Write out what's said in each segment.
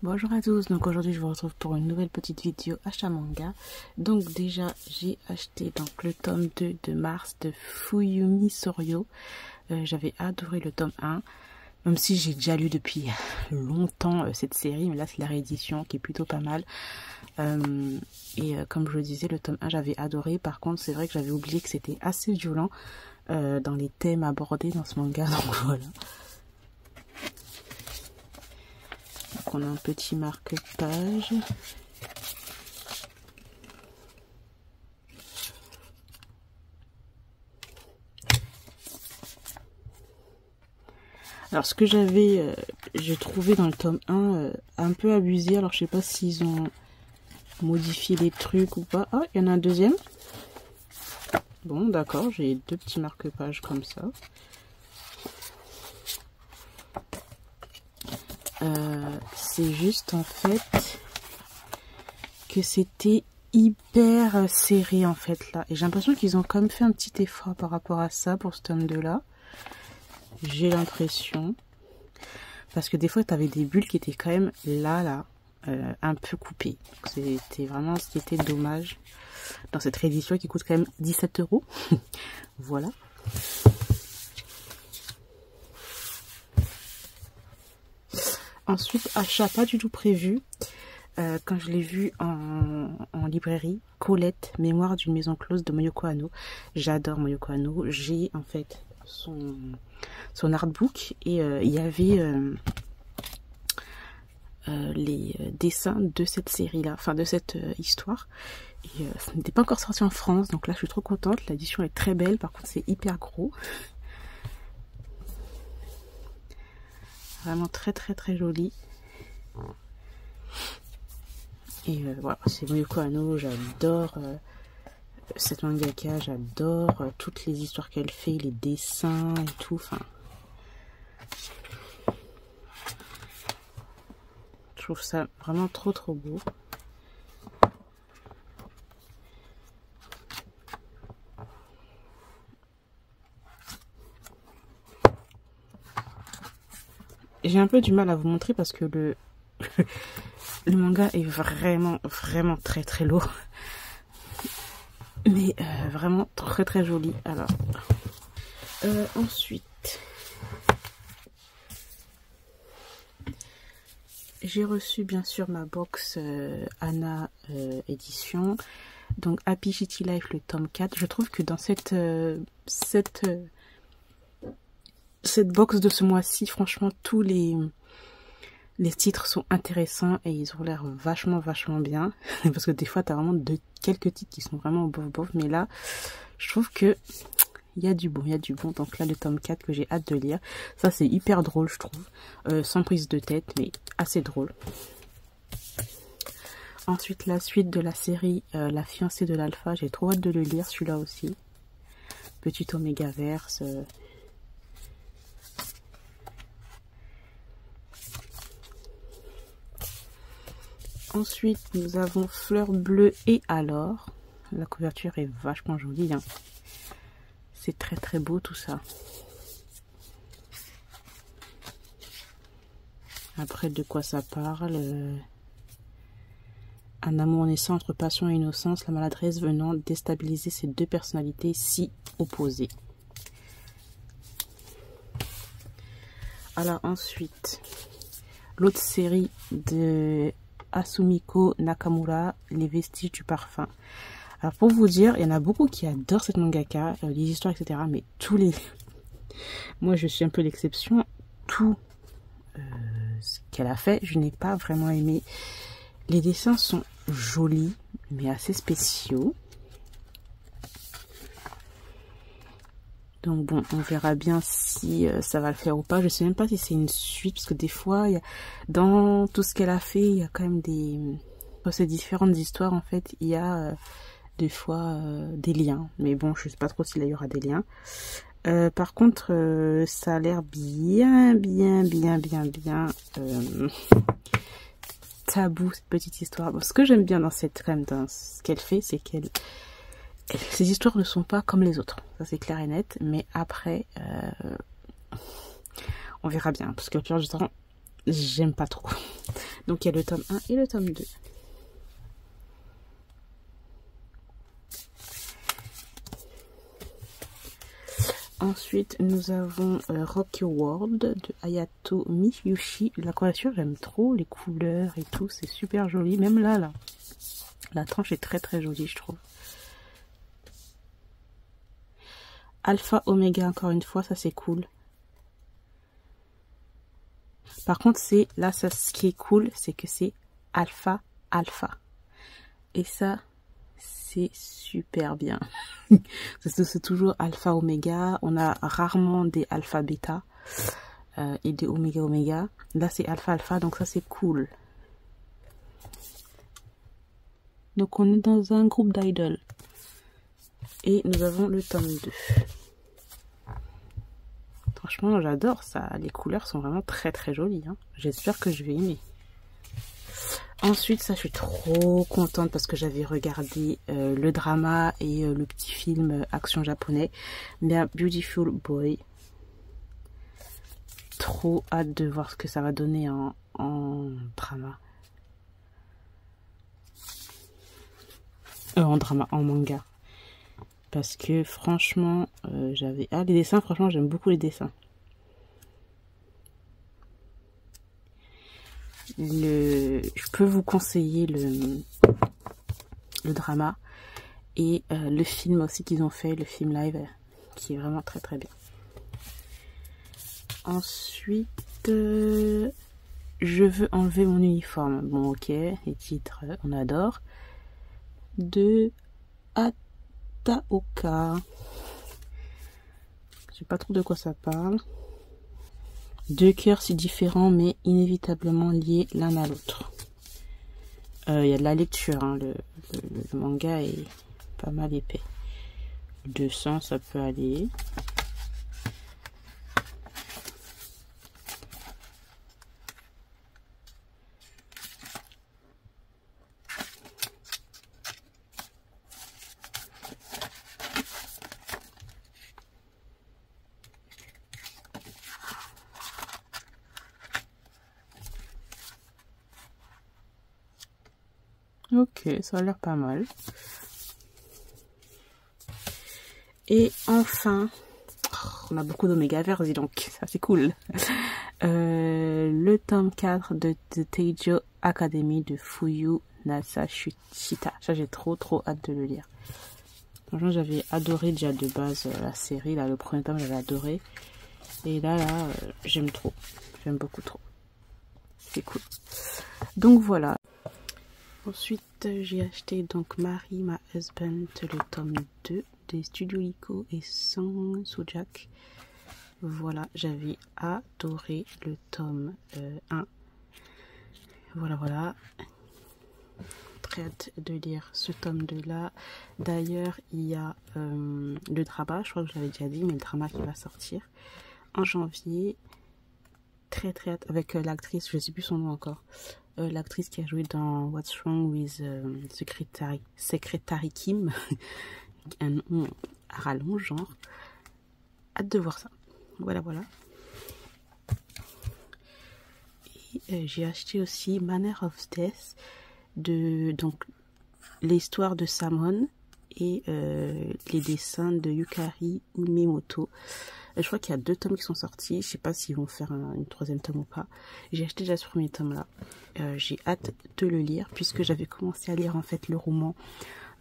Bonjour à tous, donc aujourd'hui je vous retrouve pour une nouvelle petite vidéo achat manga. Donc déjà j'ai acheté donc le tome 2 de Mars de Fuyumi Soryo. J'avais adoré le tome 1, même si j'ai déjà lu depuis longtemps cette série, mais là c'est la réédition qui est plutôt pas mal. Comme je le disais, le tome 1 j'avais adoré, par contre c'est vrai que j'avais oublié que c'était assez violent dans les thèmes abordés dans ce manga, donc voilà. Donc on a un petit marque-page. Alors ce que j'ai trouvé dans le tome 1 un peu abusé. Alors je sais pas s'ils ont modifié les trucs ou pas. Ah, il y en a un deuxième. Bon d'accord, j'ai deux petits marque-pages comme ça. C'est juste en fait que c'était hyper serré en fait là. Et j'ai l'impression qu'ils ont quand même fait un petit effort par rapport à ça pour ce tome 2 là. J'ai l'impression. Parce que des fois, tu avais des bulles qui étaient quand même là, un peu coupées. C'était vraiment ce qui était dommage dans cette réédition qui coûte quand même 17 €. Voilà. Ensuite, achat pas du tout prévu. Quand je l'ai vu en librairie, Colette, Mémoire d'une maison close de Moyoko Hanno. J'adore Moyoko Hanno. J'ai en fait son artbook et il y avait les dessins de cette série là, enfin de cette histoire. Et ça n'était pas encore sorti en France, donc là je suis trop contente. L'édition est très belle, par contre c'est hyper gros. Vraiment très joli. Et voilà, c'est Moyoko Hanno, j'adore cette mangaka, j'adore toutes les histoires qu'elle fait, les dessins et tout, enfin. Je trouve ça vraiment trop beau. J'ai un peu du mal à vous montrer parce que le manga est vraiment très lourd. Mais vraiment très joli. Alors, ensuite, j'ai reçu bien sûr ma box Anna édition. Donc Happy Shitty Life, le tome 4. Je trouve que dans cette box de ce mois-ci, franchement, tous les titres sont intéressants et ils ont l'air vachement bien. Parce que des fois, tu as vraiment quelques titres qui sont vraiment bof. Mais là, je trouve que il y a du bon. Donc là, le tome 4 que j'ai hâte de lire. Ça, c'est hyper drôle, je trouve. Sans prise de tête, mais assez drôle. Ensuite, la suite de la série La fiancée de l'alpha. J'ai trop hâte de le lire, celui-là aussi. Petit Omégaverse. Ensuite, nous avons Fleur bleue et alors. La couverture est vachement jolie. Hein. C'est très beau tout ça. Après, de quoi ça parle? Un amour naissant entre passion et innocence, la maladresse venant déstabiliser ces deux personnalités si opposées. Alors ensuite, l'autre série de Asumiko Nakamura, Les vestiges du parfum. Alors pour vous dire, il y en a beaucoup qui adorent cette mangaka, les histoires, etc. Mais tous les... Moi je suis un peu l'exception. Tout ce qu'elle a fait, je n'ai pas vraiment aimé. Les dessins sont jolis, mais assez spéciaux. Donc bon, on verra bien si ça va le faire ou pas. Je sais même pas si c'est une suite, parce que des fois, dans tout ce qu'elle a fait, il y a quand même dans ces différentes histoires, en fait, il y a des fois des liens. Mais bon, je sais pas trop s'il y aura des liens. Par contre, ça a l'air bien tabou, cette petite histoire. Bon, ce que j'aime bien dans ce qu'elle fait, c'est ces histoires ne sont pas comme les autres. Ça, c'est clair et net. Mais après, on verra bien. Parce que le pire du temps, j'aime pas trop. Donc il y a le tome 1 et le tome 2. Ensuite, nous avons Rocky World de Hayato Miyushi. La couverture, j'aime trop les couleurs et tout, c'est super joli. Même là, la tranche est très très jolie, je trouve. Alpha Omega, encore une fois, ça c'est cool. Par contre, là, ce qui est cool, c'est que c'est Alpha Alpha. Et ça, c'est super bien. C'est toujours Alpha Oméga. On a rarement des Alpha Beta et des Oméga Oméga. Là, c'est Alpha Alpha, donc ça, c'est cool. Donc, on est dans un groupe d'idoles. Et nous avons le tome 2. Franchement, j'adore ça. Les couleurs sont vraiment très très jolies. Hein. J'espère que je vais aimer. Ensuite, ça, je suis trop contente parce que j'avais regardé le drama et le petit film action japonais, mais Beautiful Boy. Trop hâte de voir ce que ça va donner en drama. En manga. Parce que franchement, j'avais... Ah, les dessins, franchement, j'aime beaucoup les dessins. Je peux vous conseiller le drama et le film aussi qu'ils ont fait, le film live, qui est vraiment très très bien. Ensuite, je veux enlever mon uniforme. Bon, ok, les titres, on adore. De Ataoka. Je sais pas trop de quoi ça parle. Deux cœurs si différents mais inévitablement liés l'un à l'autre. Il y a de la lecture, hein. Le manga est pas mal épais. 200, ça peut aller. Ok, ça a l'air pas mal. Et enfin, on a beaucoup d'oméga verts, donc ça c'est cool. Le tome 4 de Teijo Academy de Fuyu Nasashita. Ça, j'ai trop hâte de le lire. Franchement, j'avais adoré déjà de base la série. Là, le premier tome, j'avais adoré. Et là, j'aime trop. J'aime beaucoup trop. C'est cool. Donc voilà. Ensuite, j'ai acheté donc Marry My Husband, le tome 2 des Studios Liko et Song Sojak. Voilà, j'avais adoré le tome 1. Voilà. Très hâte de lire ce tome 2 là. D'ailleurs, il y a le drama, je crois que je l'avais déjà dit, mais le drama qui va sortir en janvier. Très hâte avec l'actrice, je ne sais plus son nom encore. L'actrice qui a joué dans What's Wrong with Secretary Kim. Un nom à rallonge, genre. Hâte de voir ça. Voilà. Et j'ai acheté aussi Manner of Death, donc l'histoire de Samon et les dessins de Yukari Umimoto. Je crois qu'il y a 2 tomes qui sont sortis. Je sais pas s'ils vont faire une 3e tome ou pas. J'ai acheté déjà ce premier tome là. J'ai hâte de le lire puisque j'avais commencé à lire en fait le roman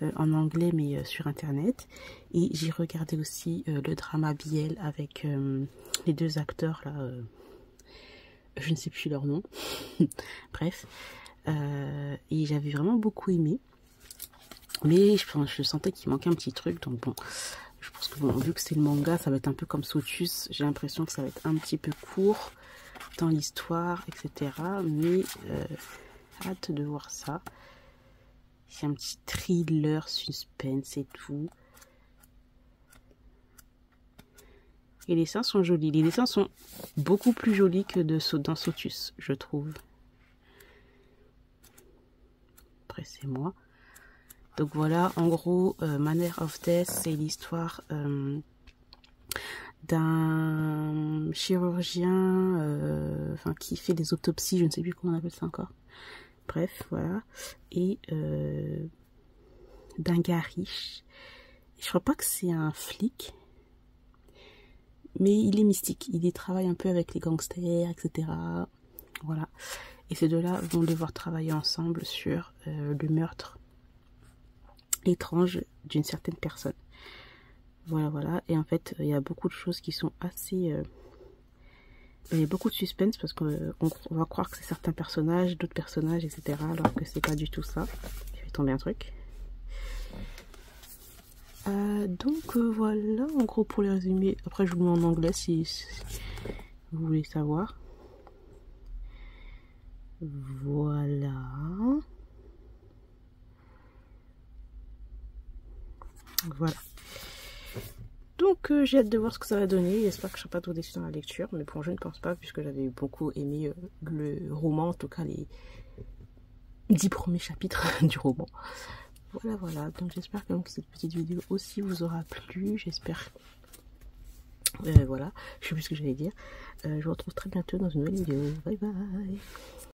en anglais mais sur internet. Et j'ai regardé aussi le drama BL avec les 2 acteurs là. Je ne sais plus leur nom. Bref. Et j'avais vraiment beaucoup aimé. Mais je sentais qu'il manquait un petit truc. Donc bon, je pense que bon, vu que c'est le manga, ça va être un peu comme Sotus. J'ai l'impression que ça va être un petit peu court dans l'histoire, etc. Mais hâte de voir ça. C'est un petit thriller, suspense et tout. Et les dessins sont jolis. Les dessins sont beaucoup plus jolis que dans Sotus, je trouve. Après, c'est moi. Donc voilà, en gros, Manner of Death, c'est l'histoire d'un chirurgien qui fait des autopsies, je ne sais plus comment on appelle ça encore. Bref, voilà. Et d'un gars riche. Je crois pas que c'est un flic. Mais il est mystique. Il y travaille un peu avec les gangsters, etc. Voilà. Et ces deux-là vont devoir travailler ensemble sur le meurtre étrange d'une certaine personne. Voilà, voilà. Et en fait, il y a beaucoup de choses qui sont assez... il y a beaucoup de suspense parce qu'on va croire que c'est certains personnages, d'autres personnages, etc. Alors que c'est pas du tout ça. Je vais tomber un truc. Donc voilà, en gros pour les résumer. Après, je vous le mets en anglais si vous voulez savoir. Voilà. Voilà. Donc j'ai hâte de voir ce que ça va donner. J'espère que je ne serai pas trop déçue dans la lecture. Mais bon, je ne pense pas puisque j'avais beaucoup aimé le roman. En tout cas, les 10 premiers chapitres du roman. Voilà, voilà. Donc j'espère que cette petite vidéo aussi vous aura plu. J'espère... voilà. Je sais plus ce que j'allais dire. Je vous retrouve très bientôt dans une nouvelle vidéo. Bye bye.